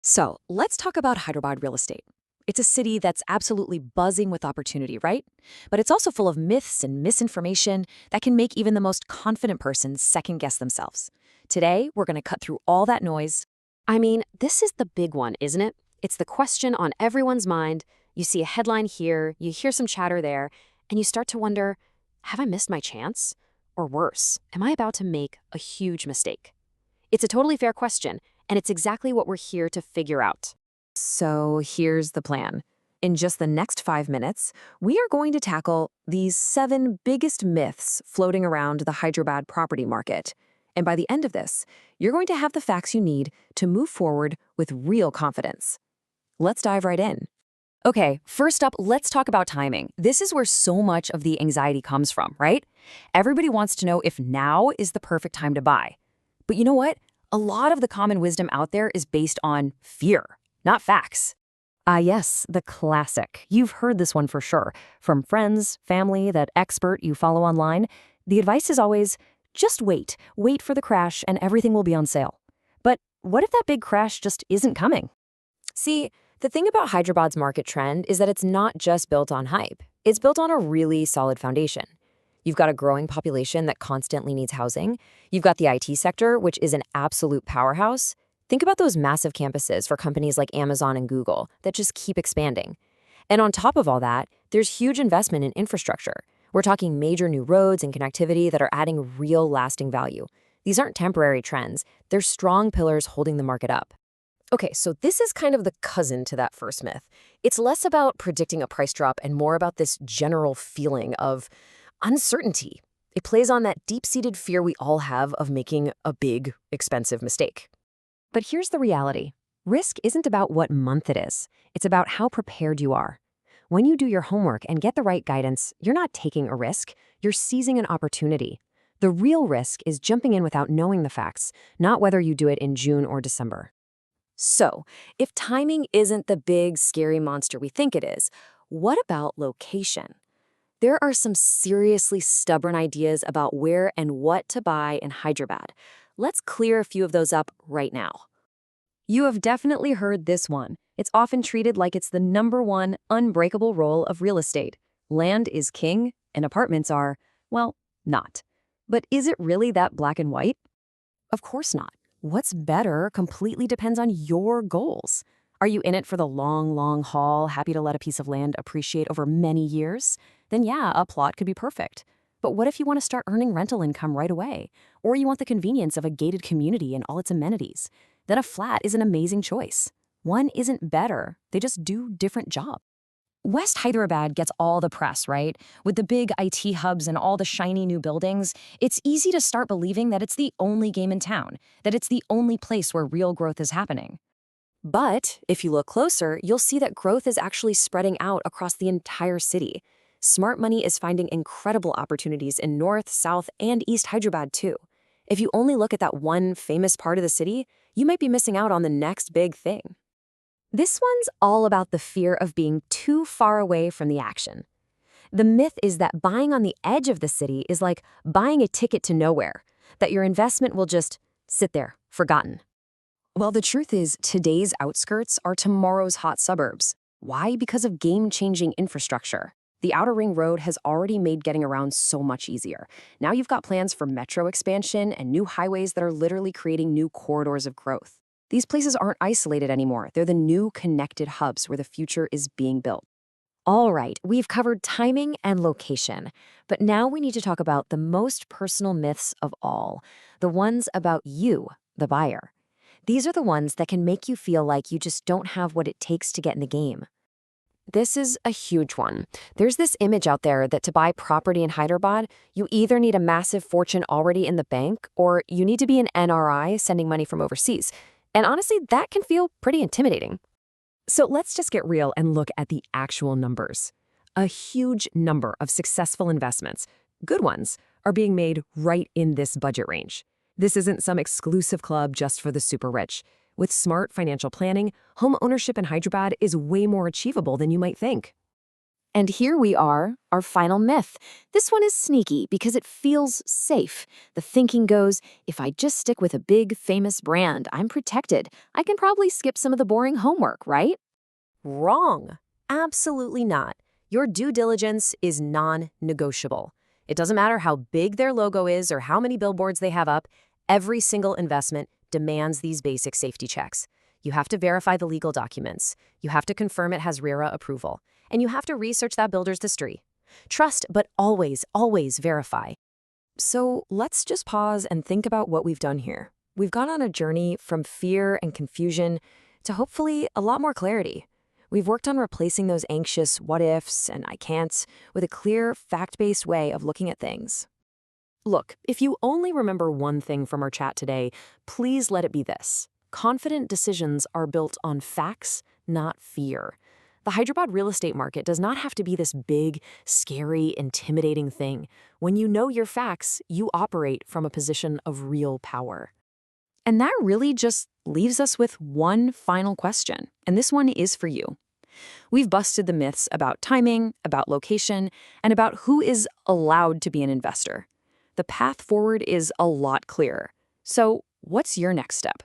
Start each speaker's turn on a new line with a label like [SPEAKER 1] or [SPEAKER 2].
[SPEAKER 1] So let's talk about Hyderabad real estate. It's a city that's absolutely buzzing with opportunity, right? But it's also full of myths and misinformation that can make even the most confident person second guess themselves. Today, we're going to cut through all that noise.
[SPEAKER 2] I mean, this is the big one, isn't it? It's the question on everyone's mind. You see a headline here, you hear some chatter there, and you start to wonder, have I missed my chance? Or worse, am I about to make a huge mistake? It's a totally fair question, and it's exactly what we're here to figure out.
[SPEAKER 1] So here's the plan. In just the next 5 minutes, we are going to tackle these 7 biggest myths floating around the Hyderabad property market. And by the end of this, you're going to have the facts you need to move forward with real confidence. Let's dive right in. Okay, first up, let's talk about timing. This is where so much of the anxiety comes from, right? Everybody wants to know if now is the perfect time to buy. But you know what? A lot of the common wisdom out there is based on fear, not facts. Yes, the classic. You've heard this one for sure. From friends, family, that expert you follow online. The advice is always, just wait. Wait for the crash and everything will be on sale. But what if that big crash just isn't coming? See, the thing about Hyderabad's market trend is that it's not just built on hype. It's built on a really solid foundation. You've got a growing population that constantly needs housing. You've got the IT sector, which is an absolute powerhouse. Think about those massive campuses for companies like Amazon and Google that just keep expanding. And on top of all that, there's huge investment in infrastructure. We're talking major new roads and connectivity that are adding real lasting value. These aren't temporary trends. They're strong pillars holding the market up. Okay, so this is kind of the cousin to that first myth. It's less about predicting a price drop and more about this general feeling of uncertainty. It plays on that deep-seated fear we all have of making a big, expensive mistake. But here's the reality. Risk isn't about what month it is. It's about how prepared you are. When you do your homework and get the right guidance, you're not taking a risk. You're seizing an opportunity. The real risk is jumping in without knowing the facts, not whether you do it in June or December. So, if timing isn't the big, scary monster we think it is, what about location? There are some seriously stubborn ideas about where and what to buy in Hyderabad. Let's clear a few of those up right now. You have definitely heard this one. It's often treated like it's the #1 unbreakable rule of real estate. Land is king, and apartments are, well, not. But is it really that black and white? Of course not. What's better completely depends on your goals. Are you in it for the long, long haul, happy to let a piece of land appreciate over many years? Then yeah, a plot could be perfect. But what if you want to start earning rental income right away? Or you want the convenience of a gated community and all its amenities? Then a flat is an amazing choice. One isn't better, they just do different jobs. West Hyderabad gets all the press, right? With the big IT hubs and all the shiny new buildings, it's easy to start believing that it's the only game in town, that it's the only place where real growth is happening. But if you look closer, you'll see that growth is actually spreading out across the entire city. Smart money is finding incredible opportunities in North, South, and East Hyderabad too. If you only look at that one famous part of the city, you might be missing out on the next big thing. This one's all about the fear of being too far away from the action. The myth is that buying on the edge of the city is like buying a ticket to nowhere, that your investment will just sit there, forgotten. Well, the truth is, today's outskirts are tomorrow's hot suburbs. Why? Because of game-changing infrastructure. The Outer Ring Road has already made getting around so much easier. Now you've got plans for metro expansion and new highways that are literally creating new corridors of growth. These places aren't isolated anymore. They're the new connected hubs where the future is being built. All right, we've covered timing and location, but now we need to talk about the most personal myths of all, the ones about you, the buyer. These are the ones that can make you feel like you just don't have what it takes to get in the game. This is a huge one. There's this image out there that to buy property in Hyderabad, you either need a massive fortune already in the bank or you need to be an NRI sending money from overseas. And honestly, that can feel pretty intimidating. So let's just get real and look at the actual numbers. A huge number of successful investments, good ones, are being made right in this budget range. This isn't some exclusive club just for the super rich. With smart financial planning, home ownership in Hyderabad is way more achievable than you might think. And here we are, our final myth. This one is sneaky because it feels safe. The thinking goes, if I just stick with a big, famous brand, I'm protected. I can probably skip some of the boring homework, right?
[SPEAKER 2] Wrong. Absolutely not. Your due diligence is non-negotiable. It doesn't matter how big their logo is or how many billboards they have up, every single investment demands these basic safety checks. You have to verify the legal documents. You have to confirm it has RERA approval. And you have to research that builder's history. Trust, but always, always verify.
[SPEAKER 1] So let's just pause and think about what we've done here. We've gone on a journey from fear and confusion to hopefully a lot more clarity. We've worked on replacing those anxious what ifs and I can'ts with a clear, fact-based way of looking at things. Look, if you only remember one thing from our chat today, please let it be this. Confident decisions are built on facts, not fear. The Hyderabad real estate market does not have to be this big, scary, intimidating thing. When you know your facts, you operate from a position of real power. And that really just leaves us with one final question, and this one is for you. We've busted the myths about timing, about location, and about who is allowed to be an investor. The path forward is a lot clearer. So, what's your next step?